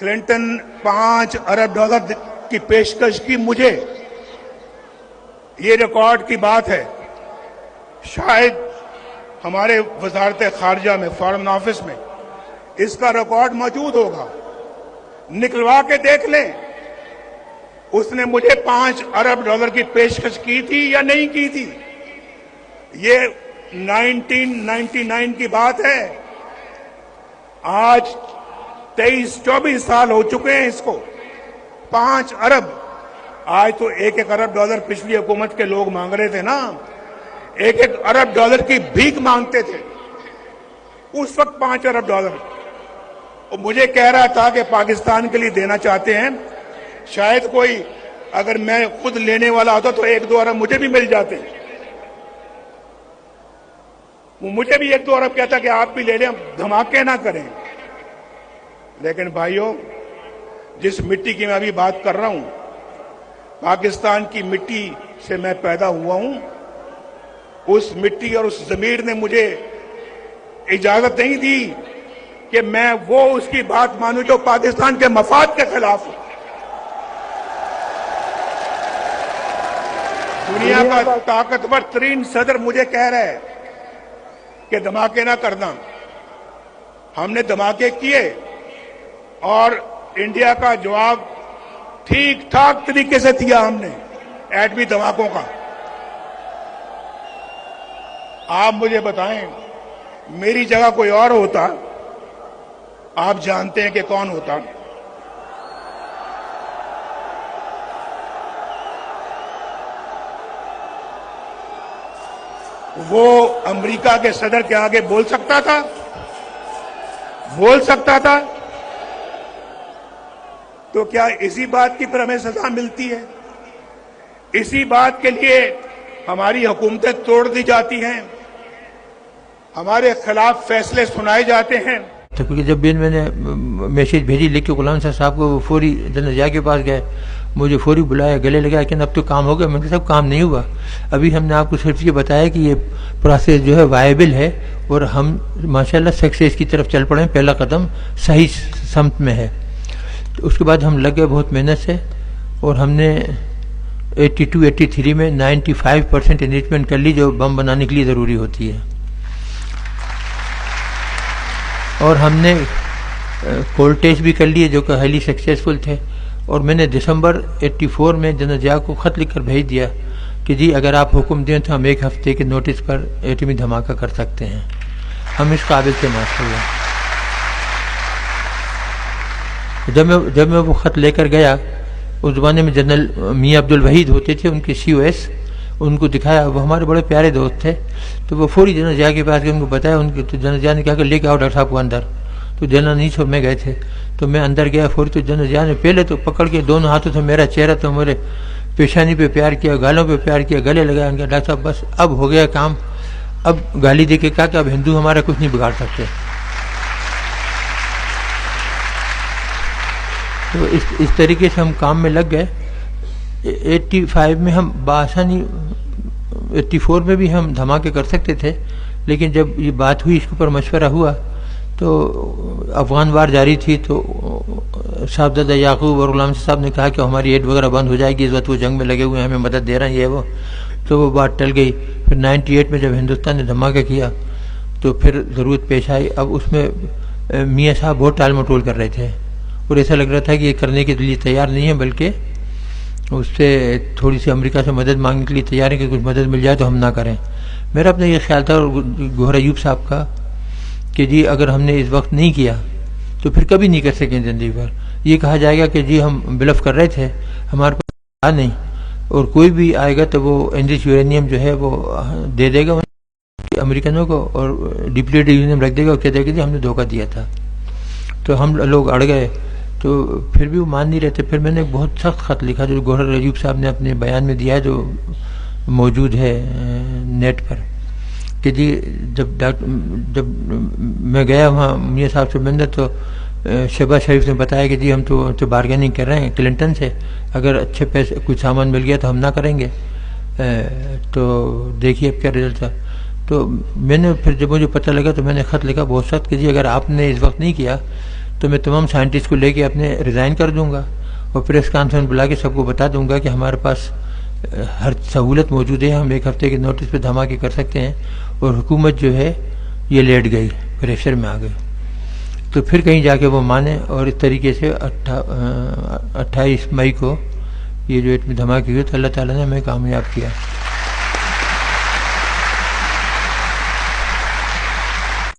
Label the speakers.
Speaker 1: Clinton 5 अरब dollar की पेशकश की मुझे, ये रिकॉर्ड की बात है। शायद हमारे वजारत खारजा में, फॉरेन ऑफिस में इसका रिकॉर्ड मौजूद होगा, निकलवा के देख लें उसने मुझे 5 अरब डॉलर की पेशकश की थी या नहीं की थी। ये 1999 की बात है। आज 23-24 साल हो चुके हैं इसको। 5 अरब, आज तो 1-1 अरब डॉलर पिछली हुकूमत के लोग मांग रहे थे ना, 1-1 अरब डॉलर की भीख मांगते थे उस वक्त। 5 अरब डॉलर और मुझे कह रहा था कि पाकिस्तान के लिए देना चाहते हैं। शायद कोई, अगर मैं खुद लेने वाला होता तो 1-2 अरब मुझे भी मिल जाते। वो मुझे भी 1-2 अरब कहता कि आप भी ले लें, धमाके ना करें। लेकिन भाइयों, जिस मिट्टी की मैं अभी बात कर रहा हूं, पाकिस्तान की मिट्टी से मैं पैदा हुआ हूं। उस मिट्टी और उस जमीर ने मुझे इजाजत नहीं दी कि मैं वो उसकी बात मानूं जो पाकिस्तान के मफाद के खिलाफ हो। दुनिया का ताकतवर तरीन सदर मुझे कह रहा है कि धमाके ना करना। हमने धमाके किए और इंडिया का जवाब ठीक ठाक तरीके से दिया हमने एटमी धमाकों का। आप मुझे बताएं, मेरी जगह कोई और होता, आप जानते हैं कि कौन होता। वो अमेरिका के सदर के आगे बोल सकता था, बोल सकता था। तो क्या इसी बात की पर हमें सजा मिलती है? इसी बात के लिए हमारी हुकूमतें तोड़ दी जाती हैं, हमारे खिलाफ फैसले सुनाए जाते हैं।
Speaker 2: तो क्योंकि जब भी मैंने मैसेज भेजी लिख के गुलाम साहब को, वो फौरी जनरल जिया के पास गए, मुझे फौरी बुलाया, गले लगाया, लेकिन अब तो काम हो गया। मैंने कहा सब काम नहीं हुआ, अभी हमने आपको सिर्फ ये बताया कि ये प्रोसेस जो है वायबल है और हम माशाल्लाह सक्सेस की तरफ चल पड़े। पहला कदम सही समत में है। तो उसके बाद हम लग गए बहुत मेहनत से और हमने 82-83 में 95% एनरिचमेंट कर ली जो बम बनाने के लिए ज़रूरी होती है। और हमने कोल्ड टेस्ट भी कर लिए जो कि हाईली सक्सेसफुल थे। और मैंने दिसंबर 84 में जनरल जिया को ख़त लिख कर भेज दिया कि जी अगर आप हुक्म दें तो हम 1 हफ्ते के नोटिस पर एटमी धमाका कर सकते हैं। हम इस काबिल थे माशाल्लाह। जब मैं वो ख़त लेकर गया, उस ज़माने में जनरल मियाँ अब्दुल वहीद होते थे, उनके COS, उनको दिखाया। वो हमारे बड़े प्यारे दोस्त थे। तो वो फौरी जनरल जिया के पास गए, उनको बताया। उनके तो जनरल जिया ने कहा कि लेके आओ डॉक्टर साहब को अंदर। तो जनरल नहीं छोड़ में गए थे, तो मैं अंदर गया फौरी। तो जनरल जिया ने पहले तो पकड़ के दोनों हाथों से मेरा चेहरा तो मेरे पेशानी पे प्यार किया, गालों पे प्यार किया, गले लगाया। उनका डॉक्टर साहब बस अब हो गया काम। अब गाली दे के कहा कि अब हिंदू हमारा कुछ नहीं बिगाड़ सकते। तो इस तरीके से हम काम में लग गए। 85 में हम बासानी, 84 में भी हम धमाके कर सकते थे, लेकिन जब ये बात हुई, इसके ऊपर मशवरा हुआ, तो अफगान वार जारी थी। तो साहबजादा याकूब और गुलाम साहब ने कहा कि हमारी एड वगैरह बंद हो जाएगी, इस वक्त वो जंग में लगे हुए हैं, हमें मदद दे रहे हैं, ये वो। तो वो बात टल गई। फिर 98 में जब हिंदुस्तान ने धमाका किया तो फिर ज़रूरत पेश आई। अब उसमें मियाँ साहब बहुत टाल मटोल कर रहे थे और ऐसा लग रहा था कि ये करने के लिए तैयार नहीं है, बल्कि उससे थोड़ी सी अमेरिका से मदद मांगने के लिए तैयार है कि कुछ मदद मिल जाए तो हम ना करें। मेरा अपना ये ख्याल था और गौहर अयूब साहब का कि जी अगर हमने इस वक्त नहीं किया तो फिर कभी नहीं कर सकें ज़िंदगी भर। ये कहा जाएगा कि जी हम ब्लफ कर रहे थे, हमारे पास नहीं, और कोई भी आएगा तो वो एनरिच यूरेनियम जो है वो दे देगा अमेरिकनों को और डिप्लीटेड यूरेनियम रख देगा और कह देगा कि हमने धोखा दिया था। तो हम लोग अड़ गए। तो फिर भी वो मान नहीं रहते। फिर मैंने एक बहुत सख्त ख़त लिखा जो गौहर अयूब साहब ने अपने बयान में दिया है, जो मौजूद है नेट पर, कि जी जब मैं गया वहाँ मियाँ साहब से मिलने, तो शहबाज शरीफ ने बताया कि जी हम तो बारगेनिंग कर रहे हैं क्लिंटन से, अगर अच्छे पैसे कुछ सामान मिल गया तो हम ना करेंगे। तो देखिए अब क्या रिजल्ट था। तो मैंने फिर जब मुझे पता लगा तो मैंने ख़त लिखा बहुत सख्त कि जी अगर आपने इस वक्त नहीं किया تو میں تمام سائنٹسٹ کو لے کے اپنے ریزائن کر دوں گا اور پریس کانفرنس بلا کے سب کو بتا دوں گا کہ ہمارے پاس ہر سہولت موجود ہے، ہم 1 ہفتے کے نوٹس پہ دھماکے کر سکتے ہیں، اور حکومت جو ہے یہ لیٹ گئی، پریشر میں آ گئی۔ تو پھر کہیں جا کے وہ مانے، اور اس طریقے سے 28 مئی کو یہ جو ایٹمی دھماکے ہوئے تو اللہ تعالیٰ نے ہمیں کامیاب کیا۔